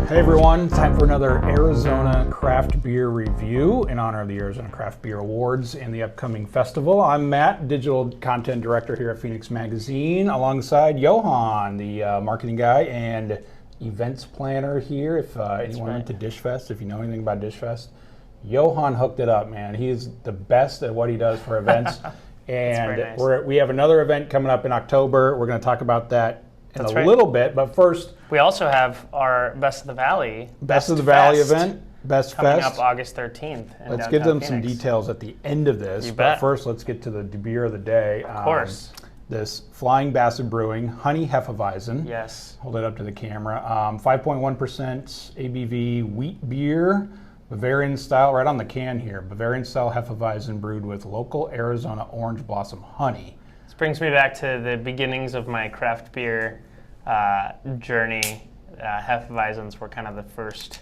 Hey everyone, time for another Arizona Craft Beer review in honor of the Arizona Craft Beer Awards and the upcoming festival. I'm Matt, Digital Content Director here at Phoenix Magazine, alongside Johan, the marketing guy and events planner here. If anyone went to Dish Fest, if you know anything about Dish Fest, Johan hooked it up, man. He's the best at what he does for events. And nice. we have another event coming up in October. We're going to talk about that in That's a little bit, but first, we also have our Best of the Valley event, Best coming Fest. up August 13th. Let's give them some details at the end of this. But first, let's get to the beer of the day. Of course. This Flying Bastard Brewing Honey Hefeweizen. Yes. Hold it up to the camera. 5.1% ABV wheat beer, Bavarian style, right on the can here. Bavarian style Hefeweizen brewed with local Arizona orange blossom honey. This brings me back to the beginnings of my craft beer journey. Hefeweizens were kind of the first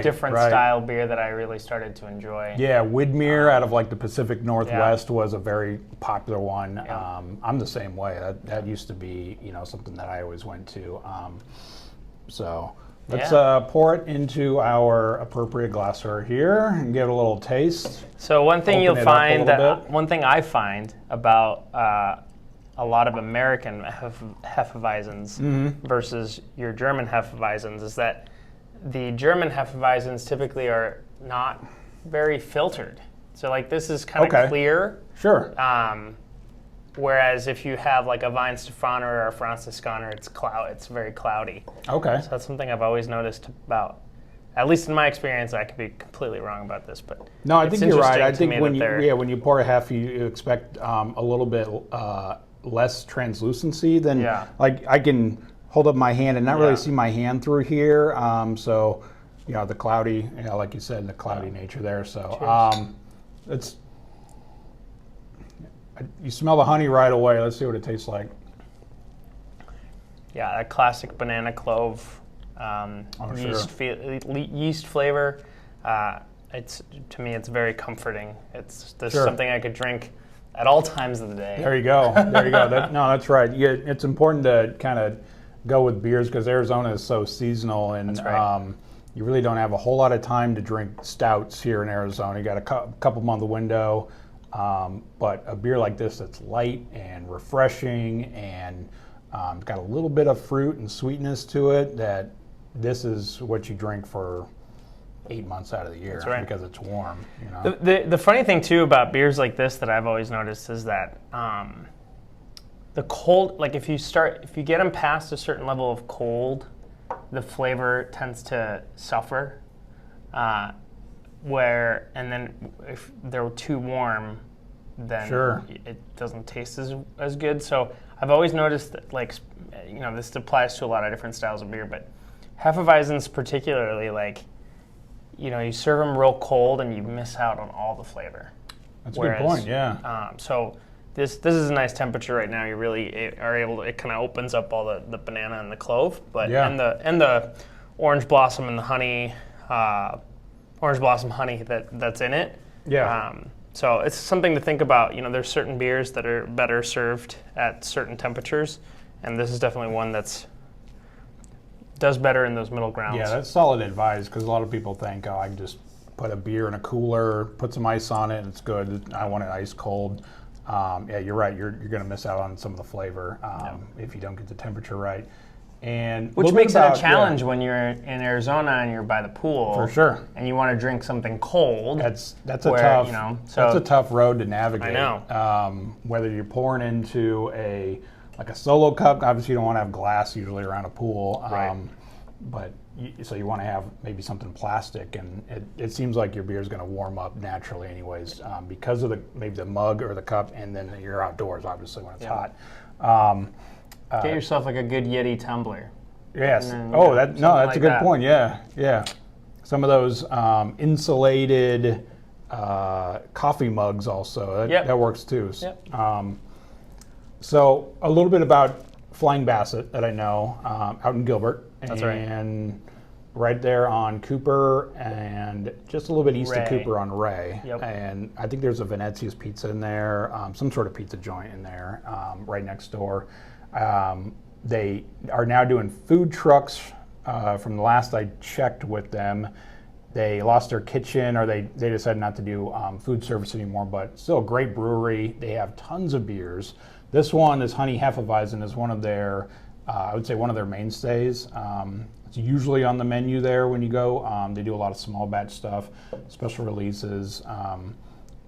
different style beer that I really started to enjoy. Yeah, Widmer out of like the Pacific Northwest was a very popular one. Yeah. I'm the same way. That used to be something that I always went to. So let's pour it into our appropriate glassware here and give it a little taste. So one thing you'll find one thing I find about a lot of American Hefeweizens versus your German Hefeweizens is that the German Hefeweizens typically are not very filtered. So like this is kind of clear. Sure. Whereas if you have like a Weihenstephaner or a Franziskaner, it's very cloudy. Okay. So that's something I've always noticed about, at least in my experience. I could be completely wrong about this, but no, I think you're right. I think when you pour a hef, you expect a little bit less translucency than like I can hold up my hand and not really see my hand through here. So the cloudy, like you said, the cloudy nature there. So it's. You smell the honey right away. Let's see what it tastes like. Yeah, that classic banana clove yeast flavor. To me, it's very comforting. This is something I could drink at all times of the day. There you go. That's right. It's important to kind of go with beers because Arizona is so seasonal, and you really don't have a whole lot of time to drink stouts here in Arizona. You got a couple month window. But a beer like this that's light and refreshing and got a little bit of fruit and sweetness to it, that this is what you drink for 8 months out of the year because it's warm. The funny thing too about beers like this that I've always noticed is that the cold, like if you get them past a certain level of cold, the flavor tends to suffer. And then if they're too warm, then it doesn't taste as good. So I've always noticed that, this applies to a lot of different styles of beer, but Hefeweizens particularly, you serve them real cold and you miss out on all the flavor. That's a good point, yeah. So this is a nice temperature right now. You really are able to, it kind of opens up all the banana and the clove, and the orange blossom and the honey, orange blossom honey that's in it. Yeah. So it's something to think about. There's certain beers that are better served at certain temperatures, and this is definitely one does better in those middle grounds. Yeah, that's solid advice because a lot of people think, I can just put a beer in a cooler, put some ice on it, and it's good. I want it ice cold. You're right. You're going to miss out on some of the flavor if you don't get the temperature right. And which makes it a challenge when you're in Arizona and you're by the pool. For sure. And you want to drink something cold. That's a tough road to navigate. I know. Whether you're pouring into a solo cup, obviously you don't want to have glass usually around a pool. But so you want to have maybe something plastic, and it seems like your beer is going to warm up naturally anyways because of maybe the mug or the cup, and then you're outdoors obviously when it's hot. Get yourself like a good Yeti tumbler. Yes. That's a good point. Yeah. Some of those insulated coffee mugs also. That works too. Yep. So a little bit about Flying Basset that I know out in Gilbert. That's right. And right there on Cooper and just a little bit east of Cooper on Ray. Yep. And I think there's a Venezia's Pizza in there, some sort of pizza joint in there right next door. They are now doing food trucks. From the last I checked with them, they lost their kitchen, or they decided not to do food service anymore, but still a great brewery. They have tons of beers. This Honey Hefeweizen, is one of their, I would say one of their mainstays. It's usually on the menu there when you go. They do a lot of small batch stuff, special releases,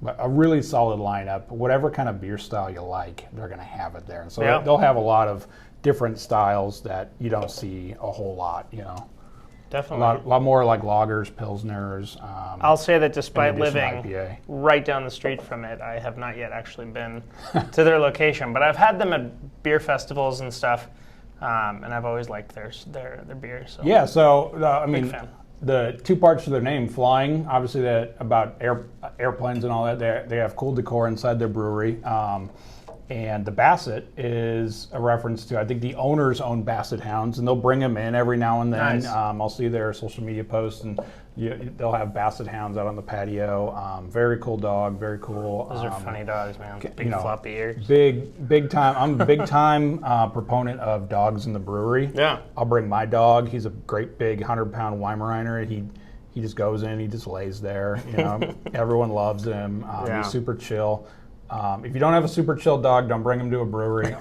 but a really solid lineup. Whatever kind of beer style you like, they're going to have it there. And so they'll have a lot of different styles that you don't see a whole lot, Definitely. A lot more like lagers, pilsners. I'll say that despite living IPA. right down the street from it, I have not yet actually been to their location. But I've had them at beer festivals and stuff, and I've always liked their beer. So Yeah, so I big mean, fan. the two parts of their name, flying, obviously that about airplanes and all that. They have cool decor inside their brewery. And the Basset is a reference to, I think the owners own Basset Hounds, and they'll bring them in every now and then. Nice. I'll see their social media posts, and they'll have Basset Hounds out on the patio. Very cool dog, very cool. Those are funny dogs, man. Big floppy ears. Big time. I'm a big time proponent of dogs in the brewery. Yeah. I'll bring my dog. He's a great big 100-pound Weimaraner. He just goes in, he just lays there. Everyone loves him. He's super chill. If you don't have a super chill dog, don't bring him to a brewery.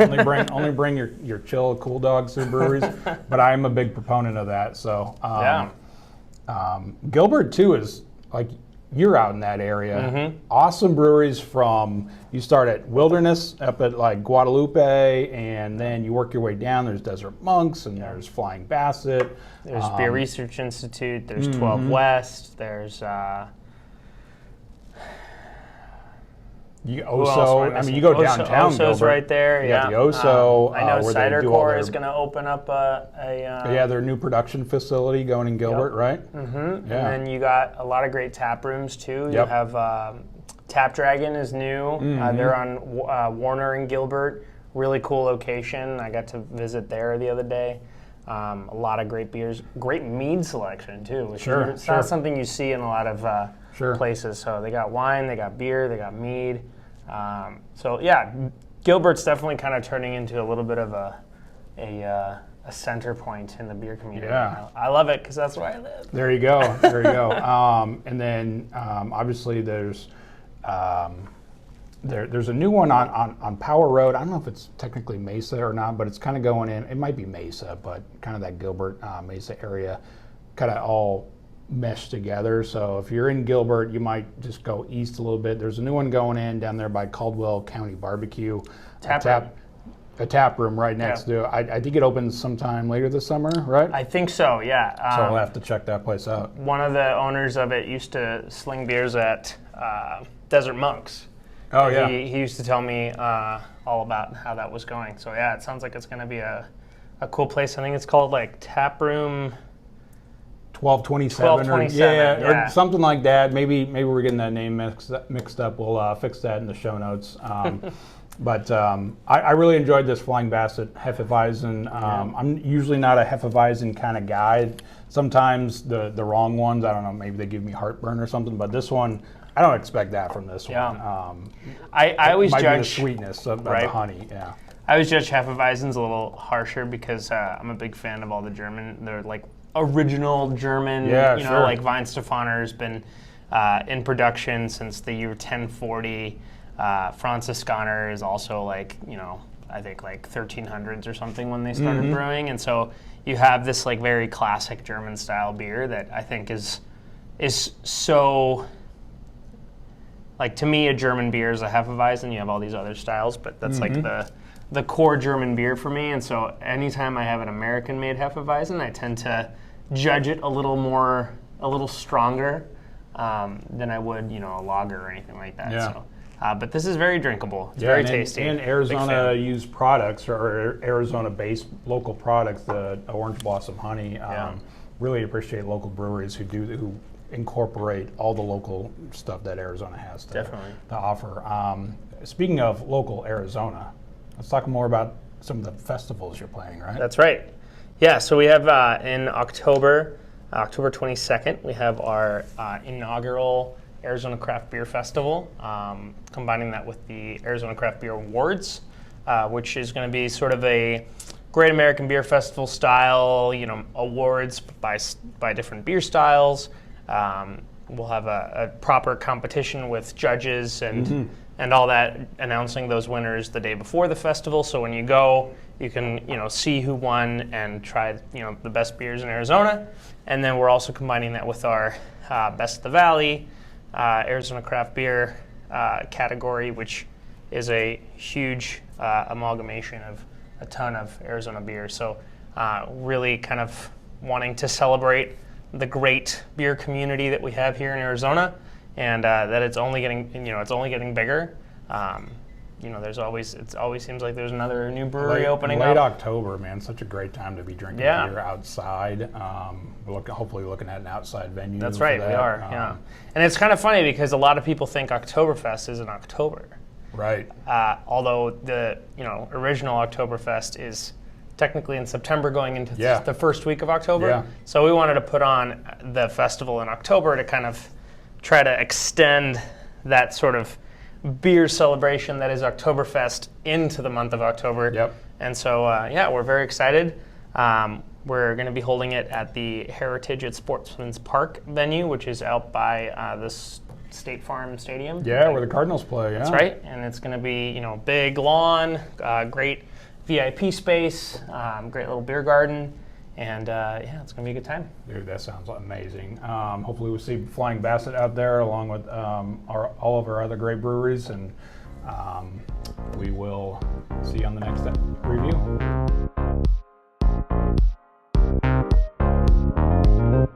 Only bring your chill, cool dogs to breweries. But I am a big proponent of that. So Gilbert too is like, you're out in that area. Mm-hmm. Awesome breweries. You start at Wilderness up at like Guadalupe, and then you work your way down. There's Desert Monks, and there's Flying Basset. There's Beer Research Institute. There's 12 West. There's Oso. You go downtown. Oso's Gilbert. Right there. You Yeah. got the Oso. I know where they Cider do all Core their- is going to open up their new production facility going in Gilbert, right? Mm-hmm. Yeah. And then you got a lot of great tap rooms too. You Yep. have Tap Dragon is new. They're on Warner and Gilbert. Really cool location. I got to visit there the other day. A lot of great beers, great mead selection too. Which is not something you see in a lot of places. So they got wine, they got beer, they got mead. So yeah, Gilbert's definitely kind of turning into a little bit of a center point in the beer community. Yeah. I love it because that's where I live. There you go. And then obviously there's a new one on Power Road. I don't know if it's technically Mesa or not, but it's kind of going in. It might be Mesa, but kind of that Gilbert Mesa area, kind of all meshed together. So if you're in Gilbert, you might just go east a little bit. There's a new one going in down there by Caldwell County Barbecue. A tap room right next to it. I think it opens sometime later this summer, right? I think so, yeah. So I'll have to check that place out. One of the owners of it used to sling beers at Desert Monks. Oh, yeah. He used to tell me all about how that was going. So yeah, it sounds like it's going to be a cool place. I think it's called like Tap Room 1227 1227, or something like that. Maybe we're getting that name mixed up. We'll fix that in the show notes. But I really enjoyed this Flying Basset Hefeweizen. I'm usually not a Hefeweizen kind of guy. Sometimes the wrong ones, I don't know, maybe they give me heartburn or something. But this one, I don't expect that from this one. I always might judge be the sweetness of the honey. Yeah. I always judge Hefeweizen's a little harsher because I'm a big fan of all the German. They're like original German. Like Weihenstephaner has been in production since the year 1040. Franziskaner is also like, I think like 1300s or something when they started brewing. And so you have this like very classic German style beer that I think is so, like, to me a German beer is a Hefeweizen. You have all these other styles, but that's like the core German beer for me. And so anytime I have an American made Hefeweizen, I tend to judge it a little stronger than I would, a lager or anything like that. Yeah. So. But this is very drinkable. It's very tasty. And Arizona used products or Arizona-based local products, the Orange Blossom Honey. Really appreciate local breweries who incorporate all the local stuff that Arizona has to offer. Speaking of local Arizona, let's talk more about some of the festivals you're planning, right? That's right. Yeah, so we have in October 22nd, we have our inaugural Arizona Craft Beer Festival, combining that with the Arizona Craft Beer Awards, which is going to be sort of a Great American Beer Festival style, awards by different beer styles. We'll have a proper competition with judges and all that, announcing those winners the day before the festival. So when you go, you can see who won and try the best beers in Arizona. And then we're also combining that with our Best of the Valley Arizona craft beer category, which is a huge amalgamation of a ton of Arizona beer. So really kind of wanting to celebrate the great beer community that we have here in Arizona, and that it's only getting bigger. It always seems like there's another new brewery opening late up. October, man, such a great time to be drinking beer outside. Hopefully looking at an outside venue. That's right, we are. Yeah, and it's kind of funny because a lot of people think Oktoberfest is in October. Right. Although the original Oktoberfest is technically in September, going into the first week of October. Yeah. So we wanted to put on the festival in October to kind of try to extend that sort of beer celebration that is Oktoberfest into the month of October. Yep. And so, we're very excited. We're going to be holding it at the Heritage at Sportsman's Park venue, which is out by the State Farm Stadium. Yeah, where the Cardinals play. Yeah. That's right. And it's going to be, big lawn, great VIP space, great little beer garden. And it's going to be a good time. Dude, that sounds amazing. Hopefully we'll see Flying Basset out there along with all of our other great breweries. And we will see you on the next review.